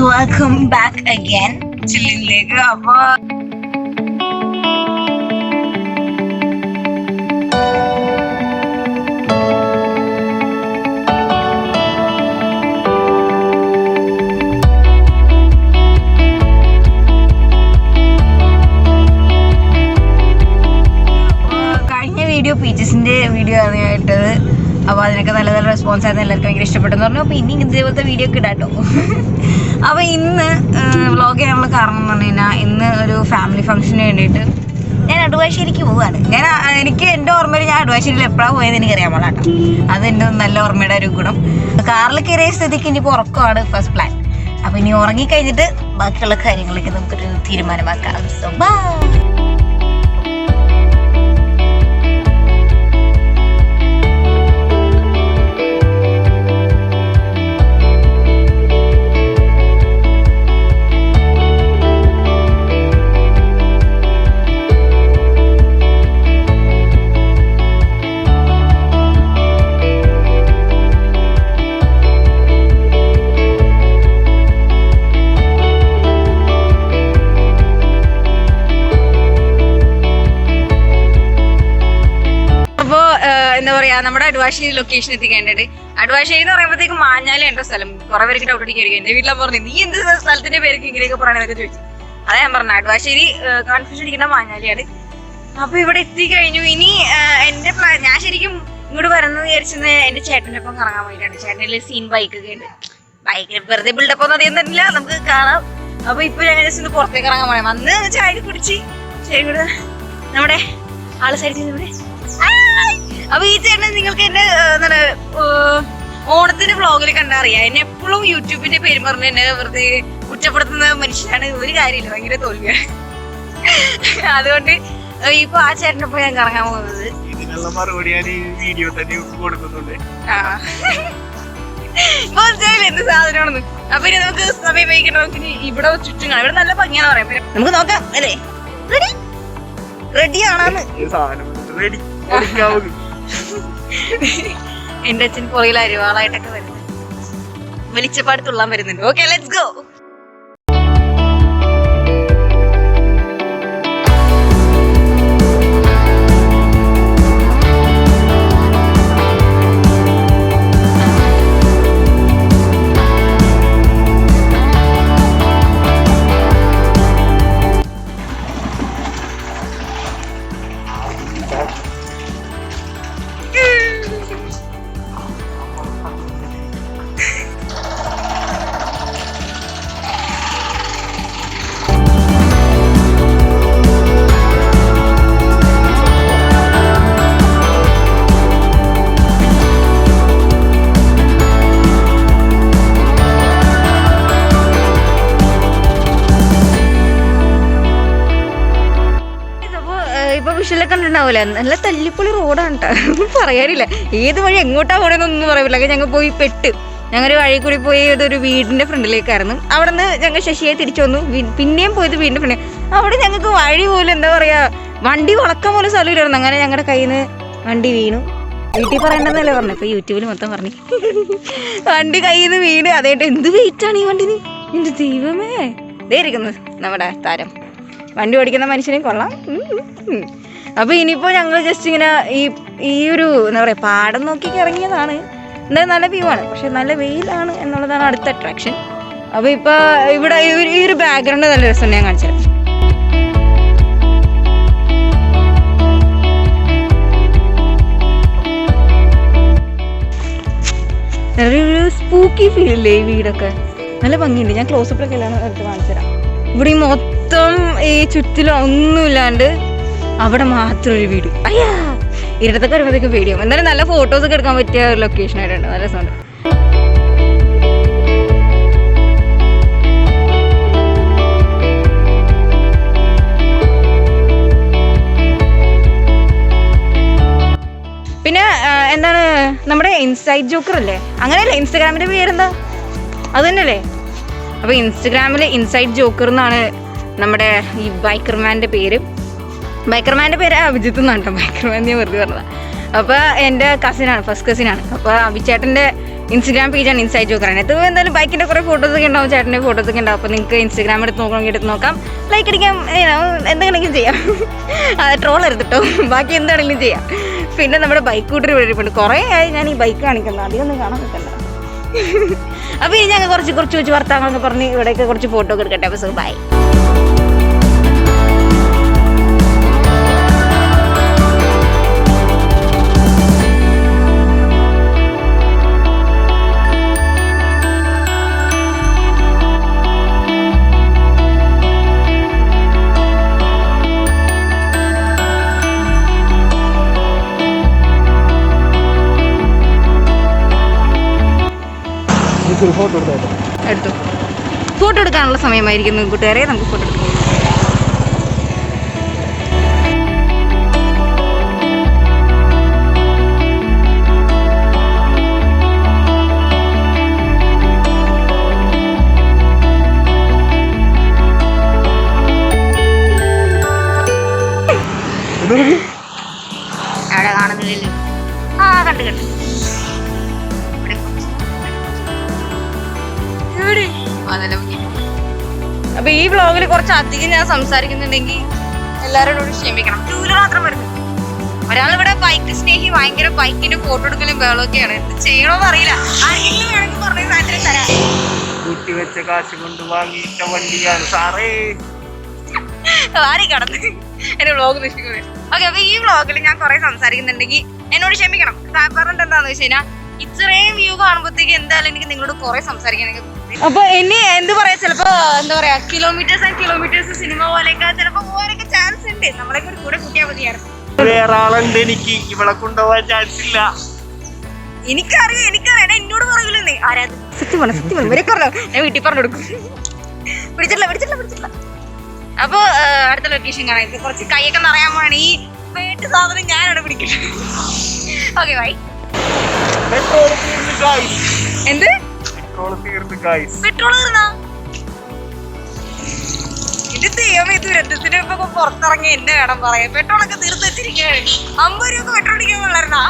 Welcome back again ചില്ലിലേക്ക്. അപ്പൊ കഴിഞ്ഞ video പീച്ചസിന്റെ video ആണ് ഞാൻ ഇട്ടത്. അപ്പോൾ അതിനൊക്കെ നല്ല നല്ല റെസ്പോൺസ് ആയിരുന്നു, എല്ലാവർക്കും ഭയങ്കര ഇഷ്ടപ്പെട്ടെന്ന് പറഞ്ഞു. അപ്പോൾ ഇനി ഇതേപോലത്തെ വീഡിയോ ഒക്കെ ഇടാട്ടോ. അപ്പോൾ ഇന്ന് വ്ളോഗ് ചെയ്യാനുള്ള കാരണം എന്ന് പറഞ്ഞു കഴിഞ്ഞാൽ ഇന്ന് ഒരു ഫാമിലി ഫംഗ്ഷന് വേണ്ടിയിട്ട് ഞാൻ അടുവാശ്ശേരിക്ക് പോവുകയാണ്. എനിക്ക് എൻ്റെ ഓർമ്മയിൽ ഞാൻ അടുവാശ്ശേരിയിൽ എപ്പോഴാണ് പോയത് എനിക്കറിയാൻ പാടാട്ടോ. അതെൻ്റെ നല്ല ഓർമ്മയുടെ ഒരു ഗുണം. കാറിൽ കയറിയ സ്ഥിതിക്ക് ഇനിയിപ്പോൾ ഉറക്കമാണ് ഫസ്റ്റ് പ്ലാൻ. അപ്പോൾ ഇനി ഉറങ്ങിക്കഴിഞ്ഞിട്ട് ബാക്കിയുള്ള കാര്യങ്ങളൊക്കെ നമുക്കൊരു തീരുമാനമാക്കാം. So by. എന്താ പറയാ, നമ്മുടെ അടുവാശ്ശേരി ലൊക്കേഷൻ എത്തിക്കേണ്ടത്. അടുവാശ്ശേരി എന്ന് പറയുമ്പോഴത്തേക്ക് മാഞ്ഞാലി എന്റെ സ്ഥലം. കുറെ പേർക്ക് ഡൗട്ട് അടിക്കായിരിക്കും. എന്റെ വീട്ടിലെ പറഞ്ഞു നീ എന്ത് സ്ഥലത്തിന്റെ പേർക്ക് ഇങ്ങനെയൊക്കെ പറയണതൊക്കെ ചോദിച്ചു. അതാ ഞാൻ പറഞ്ഞത്, അടുവാശ്ശേരി കൺഫ്യൂഷൻ അടിക്കുന്ന മാഞ്ഞാലിയാണ്. അപ്പൊ ഇവിടെ എത്തിക്കഴിഞ്ഞു. ഇനി എന്റെ ഞാൻ ശരിക്കും ഇങ്ങോട്ട് വരുന്നത് വിചാരിച്ചത് എന്റെ ചേട്ടൻ്റെ ഒപ്പം കറങ്ങാൻ വേണ്ടിയിട്ടാണ്. ചേട്ടൻ്റെ സീൻ ബൈക്കൊക്കെ ഉണ്ട്. ബൈക്ക് വെറുതെ ബിൽഡപ്പ് ഒന്നും അറിയാൻ തന്നില്ല, നമുക്ക് കാണാം. അപ്പൊ ഇപ്പൊ ഞാൻ ജസ്റ്റ് പുറത്തേക്ക് ഇറങ്ങാൻ പറയാം. അന്ന് ചായ കുടിച്ച് ശരി കൂടെ നമ്മുടെ ആള് സൈഡിൽ ഇവിടെ. അപ്പൊ ഈ ചേട്ടൻ നിങ്ങൾക്ക് എന്നെ എന്താണ് ഓണത്തിന്റെ വ്ളോഗിൽ കണ്ടറിയാം. എന്നെ എപ്പോഴും യൂട്യൂബിന്റെ പേര് പറഞ്ഞ് എന്നെ വെറുതെ കുറ്റപ്പെടുത്തുന്ന മനുഷ്യനാണ്. ഒരു കാര്യമില്ല, ഭയങ്കര തോൽവിയാണ്. അതുകൊണ്ട് ഇപ്പൊ ആ ചേട്ടനൊപ്പം ഞാൻ കറങ്ങാൻ പോകുന്നത്. ഇതിനുള്ള മറുപടി ഞാൻ ഈ വീഡിയോ തന്നെ കൊടുക്കുന്നുണ്ട്. എന്ത് സാധനമാണെന്ന്. അപ്പൊ ഇനി നമുക്ക് സമയം വൈകിട്ട് നമുക്ക് ഇവിടെ ചുറ്റും കാണാം. ഇവിടെ നല്ല ഭംഗിയാന്ന് പറയാം. നമുക്ക് നോക്കാം അല്ലേ? റെഡി റെഡി ആണെന്ന് റെഡി. എന്റെ അച്ഛൻ പുറകിൽ അരിവാളായിട്ടൊക്കെ വരുന്നുണ്ട്. വെളിച്ചപ്പാട് തുള്ളാൻ വരുന്നുണ്ട്. Okay, let's go. വിഷയിലൊക്കെ കണ്ടിട്ടുണ്ടാവില്ല, നല്ല തല്ലിപ്പൊളി റോഡാണ് കേട്ടോ. പറയാനില്ല, ഏത് വഴി എങ്ങോട്ടാ പോകണമെന്നൊന്നും പറയില്ല. ഞങ്ങൾ പോയി പെട്ട് ഞങ്ങൾ വഴി കൂടി പോയി ഒരു വീടിന്റെ ഫ്രണ്ടിലേക്കായിരുന്നു. അവിടെ നിന്ന് ഞങ്ങൾ ശശിയെ തിരിച്ചു വന്നു. പിന്നെയും പോയത് വീടിന്റെ ഫ്രണ്ട്. അവിടെ ഞങ്ങൾക്ക് വഴി പോലും എന്താ പറയാ, വണ്ടി വളക്കാൻ പോലും സ്ഥലമില്ലായിരുന്നു. അങ്ങനെ ഞങ്ങളുടെ കയ്യിൽ നിന്ന് വണ്ടി വീണു. വീട്ടിൽ പറയണ്ടെന്നല്ലേ പറഞ്ഞു, ഇപ്പൊ യൂട്യൂബിൽ മൊത്തം പറഞ്ഞു. വണ്ടി കയ്യിൽ നിന്ന് വീണ്. അതായിട്ട് എന്ത് വെയിറ്റാണ് ഈ വണ്ടിന്, എന്ത് ദൈവമേ. ഇതേ ഇരിക്കുന്നത് നമ്മുടെ താരം. വണ്ടി ഓടിക്കുന്ന മനുഷ്യനെ കൊള്ളാം. അപ്പൊ ഇനിയിപ്പോ ഞങ്ങൾ ജസ്റ്റ് ഇങ്ങനെ ഈ ഒരു എന്താ പറയാ പാടം നോക്കി ഇറങ്ങിയതാണ്. എന്തായാലും നല്ല വ്യൂ ആണ്, പക്ഷെ നല്ല വെയിലാണ് എന്നുള്ളതാണ് അടുത്ത അട്രാക്ഷൻ. അപ്പൊ ഇപ്പൊ ഇവിടെ ഈ ഒരു ബാക്ക്ഗ്രൗണ്ട് നല്ല രസമുണ്ട്, ഞാൻ കാണിച്ചു തരാം. നല്ലൊരു സ്പൂക്കി ഫീൽ ഇല്ലേ ഈ വീടൊക്കെ, നല്ല ഭംഗിയുണ്ട്. ഞാൻ ക്ലോസപ്പിലൊക്കെ എല്ലാം എടുത്ത് കാണിച്ചു തരാം. ഇവിടെ ഈ മൊത്തം ഈ ചുറ്റിലും ഒന്നുമില്ലാണ്ട് അവിടെ മാത്രം ഒരു വീട്. അയ്യാ, ഇരട്ടത്തൊക്കെ വരുമ്പോഴത്തേക്ക് പേടിയാവും. എന്തായാലും നല്ല ഫോട്ടോസ് ഒക്കെ എടുക്കാൻ പറ്റിയ ഒരു ലൊക്കേഷൻ ആയിട്ടുണ്ട്, നല്ല രസമുണ്ട്. പിന്നെ എന്താണ് നമ്മുടെ ഇൻസൈഡ് ജോക്കർ അല്ലേ, അങ്ങനെയല്ലേ ഇൻസ്റ്റാഗ്രാമിന്റെ പേരെന്താ, അത് തന്നെയല്ലേ? അപ്പൊ ഇൻസ്റ്റഗ്രാമില് ഇൻസൈഡ് ജോക്കർ എന്നാണ് നമ്മുടെ ഈ ബൈക്കർമാന്റെ പേര്. ബൈക്കർമാൻ്റെ പേര് അഭിജിത്ത് എന്നാണ് കേട്ടോ. ബൈക്കർമാൻ ഞാൻ വെറുതെ പറഞ്ഞതാണ്. അപ്പോൾ എൻ്റെ കസിനാണ്, ഫസ്റ്റ് കസിനാണ്. അപ്പോൾ അഭിചേട്ടൻ്റെ ഇൻസ്റ്റാഗ്രാം പേജാണ് ഇൻസൈഡ് ജോക്കറാണ്. ഇത് എന്തായാലും ബൈക്കിൻ്റെ കുറേ ഫോട്ടോസൊക്കെ ഉണ്ടാവും, ചേട്ടൻ്റെ ഫോട്ടോസൊക്കെ ഉണ്ടാവും. അപ്പോൾ നിങ്ങൾക്ക് ഇൻസ്റ്റാഗ്രാം എടുത്ത് നോക്കണമെങ്കിൽ എടുത്ത് നോക്കാം, ലൈക്ക് അടിക്കാം, എന്തെങ്കിലും ചെയ്യാം. ട്രോൾ എടുത്തിട്ടോ, ബാക്കി എന്താണെങ്കിലും ചെയ്യാം. പിന്നെ നമ്മുടെ ബൈക്ക് കൂട്ടർ ഇവിടെ കുറേ ആയി ഞാൻ ഈ ബൈക്ക് കാണിക്കുന്നത്, അധികമൊന്നും കാണാൻ പറ്റില്ല. അപ്പോൾ ഇനി ഞങ്ങൾ കുറച്ച് വർത്താനങ്ങളൊക്കെ പറഞ്ഞ് ഇവിടെയൊക്കെ കുറച്ച് ഫോട്ടോ ഒക്കെ എടുക്കട്ടെ. അപ്പോൾ ബൈ. എടുത്തു. ഫോട്ടോ എടുക്കാനുള്ള സമയമായിരിക്കുന്നു കൂട്ടുകാരെ, നമുക്ക് ഫോട്ടോ എടുക്കാം. അവിടെ കാണുന്നില്ലല്ലോ. കണ്ടു. അപ്പൊ ഈ വ്ളോഗിൽ കുറച്ച് അധികം ഞാൻ സംസാരിക്കുന്നുണ്ടെങ്കിൽ എല്ലാവരോടും ക്ഷമിക്കണം. ടൂ വീലർ മാത്രം വരുന്നത്. ഒരാളിവിടെ ബൈക്ക് സ്നേഹി, ഭയങ്കര ബൈക്കിന്റെ ഫോട്ടോ എടുക്കലും ബഹളമൊക്കെയാണ്. എന്ത് ചെയ്യണോന്ന് അറിയില്ല. ആരെങ്കിലും വേണമെങ്കിൽ പറഞ്ഞ സാധനം തരാം. കൂട്ടിവെച്ച കാശ് കൊണ്ട് വാങ്ങിയിട്ട വണ്ടിയാണ് സാറേ. ആരും കടന്ന് എന്റെ വ്ളോഗ് നശിക്കുന്നത്. ഓക്കെ, അപ്പൊ ഈ വ്ളോഗിൽ ഞാൻ കുറെ സംസാരിക്കുന്നുണ്ടെങ്കിൽ എന്നോട് ക്ഷമിക്കണം. പറഞ്ഞിട്ട് എന്താന്ന് വെച്ച് കഴിഞ്ഞാൽ ഇത്രയും വ്യൂ കാണുമ്പോഴത്തേക്ക് എന്തായാലും എനിക്ക് നിങ്ങളോട് കുറെ സംസാരിക്കാനൊക്കെ. അപ്പൊ ഇനി എന്ത് പറയാ, ചിലപ്പോ എന്താ പറയാ, കിലോമീറ്റേഴ്സ് ആൻഡ് കിലോമീറ്റേഴ്സ് സിനിമ പോലെയൊക്കെ ചിലപ്പോ പോകാനൊക്കെ ചാൻസ് ഉണ്ട്. നമ്മളെ കൂടെ കൂട്ടിയാൽ മതിയായിരുന്നു. വേറെ ആളുണ്ട് എനിക്ക്, ഇവിടെ കൊണ്ടുപോകാൻ ചാൻസ് ഇല്ല. എനിക്കറിയാം എന്നോട് പറയൂലേ ആരാത്. സത്യം പറഞ്ഞു ഇവരെ പറഞ്ഞോ, ഞാൻ വീട്ടിൽ പറഞ്ഞു കൊടുക്കും. പിടിച്ചിട്ടില്ല. അപ്പൊ അടുത്ത ലൊക്കേഷൻ കാണാൻ കുറച്ച് കൈയൊക്കെ നിറയാൻ വേണം. ഈ വേട്ട് സാധനം ഞാനാണ് പിടിക്കുന്നത്. Okay bye. എന്ത് പെട്രോൾ തീർന്നാ? ഇത് ദൈവമേ, ദുരന്തത്തിന് ഇപ്പൊ പുറത്തിറങ്ങി എന്നെ വേണം പറയാൻ. പെട്രോളൊക്കെ തീർത്ത് വെച്ചിരിക്കുകയാണ്. 50 രൂപ പെട്രോൾ അടിക്കാൻ കൊള്ളായിരുന്നാ?